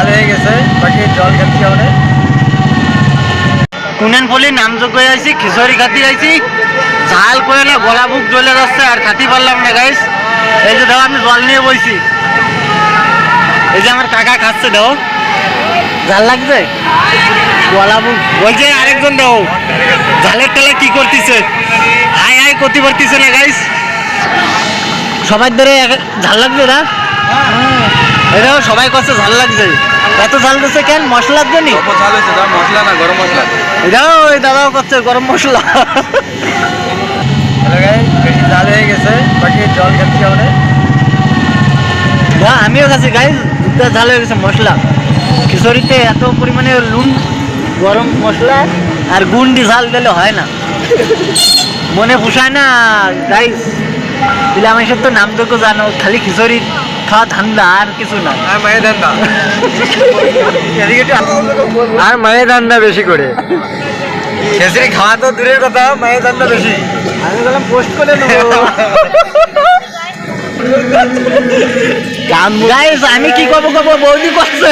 জাল হয়ে গেছে, বাকি জল খাচ্ছি আমরা। কুনেনপল্লি নামযোগ্য আইছি, খিচুড়ি খাতি আইছি, ঝাল করে না গলা বুক জ্বলে যাচ্ছে আর খাতি পারলাম না গাইস। এই যে দেখো আমি জল নিয়ে বইছি, এই যে আমার কাকা খাচ্ছে দেখো, ঝাল লাগছে গলা বুক বলছে। আরেকজন দেখো ঝালের তেলে কি করতেছে, হাই হাই করতে পারতেছে না গাইস। সবাই ধরে ঝাল লাগছে না, এই দেখো সবাই করছে ঝাল লাগছে। এত ঝাল দিচ্ছে কেন, মশলার জন্য? মশলা না, গরম মশলা। এটাও ওই দাদাও করছে গরম মশলা। বেশি জাল হয়ে গেছে, বাকি জল খাচ্ছি আমরা। না আমিও খাচ্ছি গাইস, দুধটা ঝাল হয়ে গেছে মশলা। খিচুড়িতে এত পরিমাণে নুন, গরম মশলা আর গুন্ডি ঝাল দিলে হয় না, মনে পোষায় না গাইস। দিলে আমার সব তো নামযোগ্য জানো, খালি খিচুড়ি খাওয়া ধান্দা আর কিছু না। আর মায়ের ধান্দা, আর মায়ের ধান্দা বেশি করে। খিচুড়ি খাওয়া তো দূরের কথা, মায়ের ধান্দা বেশি। আমি বললাম পোস্ট করে নেবো। গাইস আমি কি করবো বৌদি করছে।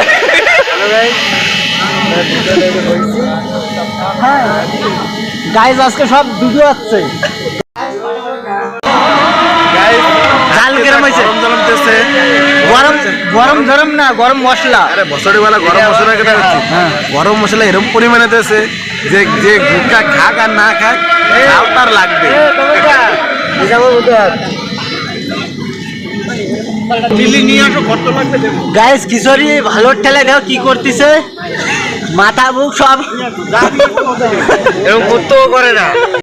গাইস আজকে সব দুটো আসছে। ঝাল কেরম হয়েছে? গরম গরম গরম না, গরম মশলা। আরে বছরের বেলা গরম মশলা কেটে হচ্ছে, গরম মশলা এরকম পরিমাণে দিয়েছে যে যে গুটকা খাক আর না খাক তাও তার লাগবে। গাইস খিচুড়ি ভালো ঠেলে দেখো কি করতেছে, মাথা বুক সব এরকম করতেও করে না।